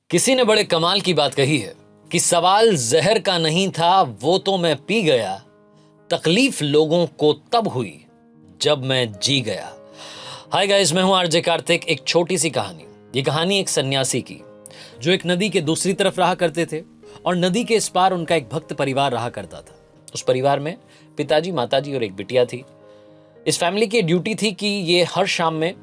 किसी ने बड़े कमाल की बात कही है कि सवाल जहर का नहीं था, वो तो मैं पी गया। तकलीफ लोगों को तब हुई जब मैं जी गया। हाय गाइस, मैं हूं आरजे कार्तिक। एक छोटी सी कहानी। ये कहानी एक सन्यासी की जो एक नदी के दूसरी तरफ रहा करते थे और नदी के इस पार उनका एक भक्त परिवार रहा करता था। उस परिवार में पिताजी, माताजी और एक बिटिया थी। इस फैमिली की ड्यूटी थी कि ये हर शाम में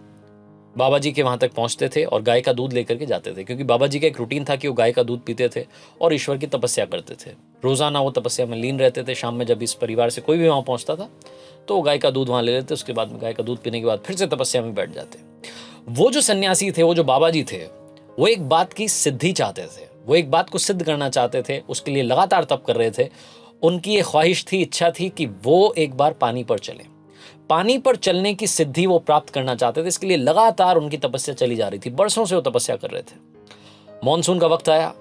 बाबा जी के वहां तक पहुंचते थे और गाय का दूध लेकर के जाते थे, क्योंकि बाबा जी का एक रूटीन था कि वो गाय का दूध पीते थे और ईश्वर की तपस्या करते थे। रोजाना वो तपस्या में लीन रहते थे। शाम में जब इस परिवार से कोई भी वहां पहुंचता था तो वो गाय का दूध वहां ले लेते। उसके बाद में गाय का दूध पीने के बाद फिर से तपस्या में बैठ जाते। वो जो सन्यासी थे, वो जो बाबा जी थे, वो एक बात की सिद्धि चाहते थे। वो एक बात को सिद्ध करना चाहते थे। उसके लिए लगातार तप कर रहे थे। उनकी ये ख्वाहिश थी, इच्छा थी कि वो एक बार पानी पर चले। पानी पर चलने की सिद्धि वो प्राप्त करना चाहते थे। इसके लिए लगातार उनकी तपस्या चली जा रही थी। बरसों से वो तपस्या कर रहे थे। मॉनसून का वक्त आया।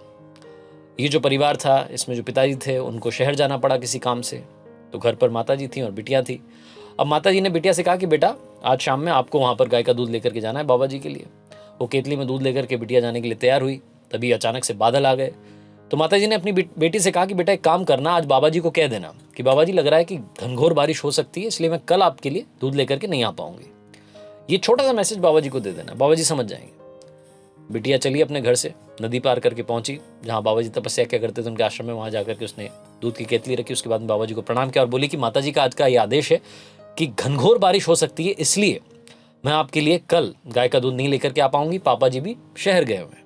ये जो परिवार था, इसमें जो पिताजी थे, उनको शहर जाना पड़ा किसी काम से। तो घर पर माताजी थी और बिटिया थी। अब माताजी ने बिटिया से कहा कि बेटा, आज शाम में आपको वहां पर गाय का दूध लेकर के जाना है बाबा जी के लिए। वो केतली में दूध लेकर के बिटिया जाने के लिए तैयार हुई। तभी अचानक से बादल आ गए। तो माताजी ने अपनी बेटी से कहा कि बेटा, एक काम करना, आज बाबा जी को कह देना कि बाबा जी, लग रहा है कि घनघोर बारिश हो सकती है, इसलिए मैं कल आपके लिए दूध लेकर के नहीं आ पाऊंगी। ये छोटा सा मैसेज बाबा जी को दे देना, बाबा जी समझ जाएंगे। बिटिया चली अपने घर से, नदी पार करके पहुंची जहां बाबा जी तपस्या क्या करते थे, उनके आश्रम में। वहां जाकर के उसने दूध की केतली रखी। उसके बाद में बाबा जी को प्रणाम किया और बोली कि माता जी का आज का ये आदेश है कि घनघोर बारिश हो सकती है, इसलिए मैं आपके लिए कल गाय का दूध नहीं लेकर के आ पाऊंगी। पापा जी भी शहर गए हुए।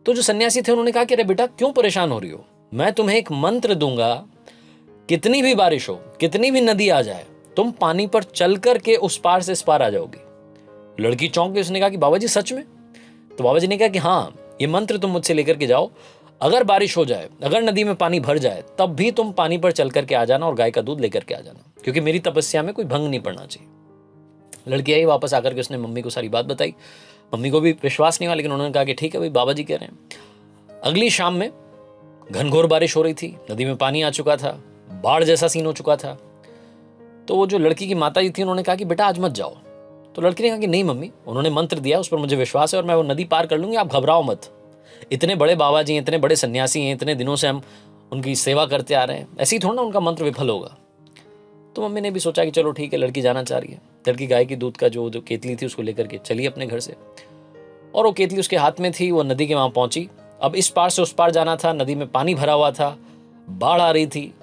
तो जो सन्यासी थे, उन्होंने कहा कि अरे बेटा, क्यों परेशान हो रही हो? मैं तुम्हें एक मंत्र दूंगा, कितनी भी बारिश हो, कितनी भी नदी आ जाए, तुम पानी पर चल करके उस पार से इस पार आ जाओगी। लड़की चौंक गई। उसने कहा कि बाबा जी सच में? तो बाबा जी ने कहा कि हाँ, ये मंत्र तुम मुझसे लेकर के जाओ। अगर बारिश हो जाए, अगर नदी में पानी भर जाए, तब भी तुम पानी पर चल करके आ जाना और गाय का दूध लेकर के आ जाना, क्योंकि मेरी तपस्या में कोई भंग नहीं पड़ना चाहिए। लड़की आई वापस आकर के, उसने मम्मी को सारी बात बताई। मम्मी को भी विश्वास नहीं हुआ, लेकिन उन्होंने कहा कि ठीक है भाई, बाबा जी कह रहे हैं। अगली शाम में घनघोर बारिश हो रही थी। नदी में पानी आ चुका था। बाढ़ जैसा सीन हो चुका था। तो वो जो लड़की की माता जी थी, उन्होंने कहा कि बेटा, आज मत जाओ। तो लड़की ने कहा कि नहीं मम्मी, उन्होंने मंत्र दिया, उस पर मुझे विश्वास है और मैं वो नदी पार कर लूंगी, आप घबराओ मत। इतने बड़े बाबा जी हैं, इतने बड़े सन्यासी हैं, इतने दिनों से हम उनकी सेवा करते आ रहे हैं, ऐसे ही थोड़ा ना उनका मंत्र विफल होगा। तो मम्मी ने भी सोचा कि चलो ठीक है, लड़की जाना चाह रही है। लड़की गाय की दूध का जो केतली थी उसको लेकर के चली अपने घर से, और वो केतली उसके हाथ में थी। वो नदी के वहां पहुंची। अब इस पार से उस पार जाना था। नदी में पानी भरा हुआ था, बाढ़ आ रही थी।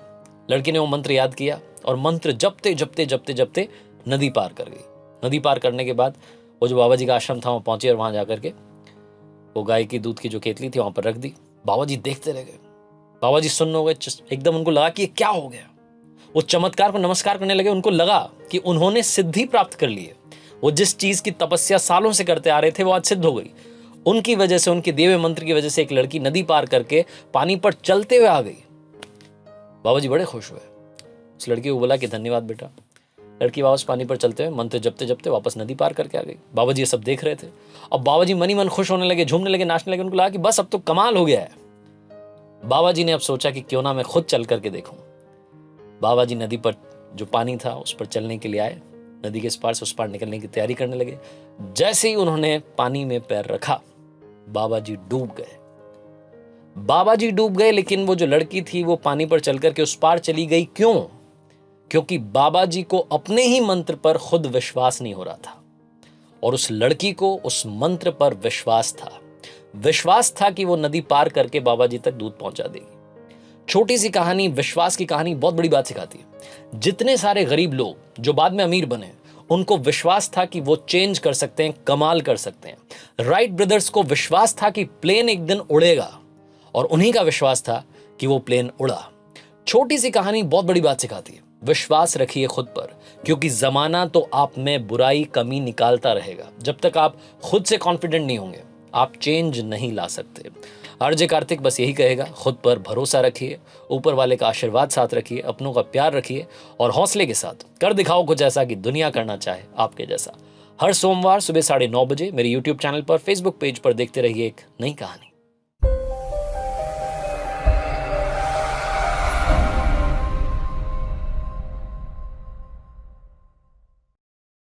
लड़की ने वो मंत्र याद किया और मंत्र जपते जपते जपते जपते नदी पार कर गई। नदी पार करने के बाद वो जो बाबा जी का आश्रम था वहां पहुंची और वहां जाकर के वो गाय की दूध की जो केतली थी वहां पर रख दी। बाबा जी देखते रह गए। बाबा जी सुन्न हो गए। एकदम उनको लगा कि ये क्या हो गया। वो चमत्कार को नमस्कार करने लगे। उनको लगा कि उन्होंने सिद्धि प्राप्त कर ली है। वो जिस चीज की तपस्या सालों से करते आ रहे थे, वो आज सिद्ध हो गई। उनकी वजह से, उनके दिए हुए मंत्र की वजह से एक लड़की नदी पार करके पानी पर चलते हुए आ गई। बाबा जी बड़े खुश हुए। उस लड़की को बोला कि धन्यवाद बेटा। लड़की वापस पानी पर चलते हुए मंत्र जपते जपते वापस नदी पार करके आ गई। बाबा जी ये सब देख रहे थे। अब बाबा जी मन ही मन खुश होने लगे, झूमने लगे, नाचने लगे। उनको लगा कि बस अब तो कमाल हो गया है। बाबा जी ने अब सोचा कि क्यों ना मैं खुद चल करके देखूं। बाबा जी नदी पर जो पानी था उस पर चलने के लिए आए। नदी के इस पार से उस पार निकलने की तैयारी करने लगे। जैसे ही उन्होंने पानी में पैर रखा, बाबा जी डूब गए। बाबा जी डूब गए, लेकिन वो जो लड़की थी वो पानी पर चल करके उस पार चली गई। क्यों? क्योंकि बाबा जी को अपने ही मंत्र पर खुद विश्वास नहीं हो रहा था और उस लड़की को उस मंत्र पर विश्वास था। विश्वास था कि वो नदी पार करके बाबा जी तक दूध पहुंचा देगी। छोटी सी कहानी, विश्वास की कहानी बहुत बड़ी बात सिखाती है। जितने सारे गरीब लोग जो बाद में अमीर बने, उनको विश्वास था कि वो चेंज कर सकते हैं, कमाल कर सकते हैं। राइट ब्रदर्स को विश्वास था कि प्लेन एक दिन उड़ेगा और उन्हीं का विश्वास था कि वो प्लेन उड़ा। छोटी सी कहानी बहुत बड़ी बात सिखाती है। विश्वास रखिए खुद पर, क्योंकि जमाना तो आप में बुराई, कमी निकालता रहेगा। जब तक आप खुद से कॉन्फिडेंट नहीं होंगे, आप चेंज नहीं ला सकते। आरजे कार्तिक बस यही कहेगा, खुद पर भरोसा रखिए, यूपर वाले का आशीर्वाद साथ रखिए, अपनों का प्यार रखिए और हौसले के साथ कर दिखाओ कुछ ऐसा कि दुनिया करना चाहे आपके जैसा। हर सोमवार सुबह 9:30 बजे मेरे YouTube चैनल पर, Facebook पेज पर देखते रहिए एक नई कहानी।